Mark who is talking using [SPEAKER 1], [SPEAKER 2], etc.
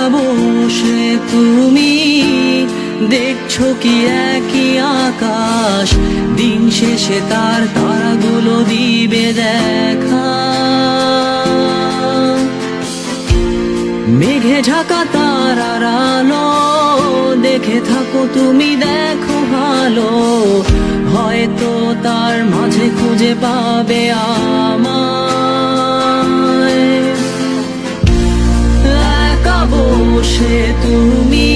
[SPEAKER 1] বসে তুমি দেখছো কি একই আকাশ, দিন শেষে তার তারাগুলো দিবে দেখা। মেঘে ঢাকা তারার আলো দেখে থাকো তুমি, দেখো ভালো, হয়তো তার মাঝে খুঁজে পাবে আমায়। একা বসে তুমি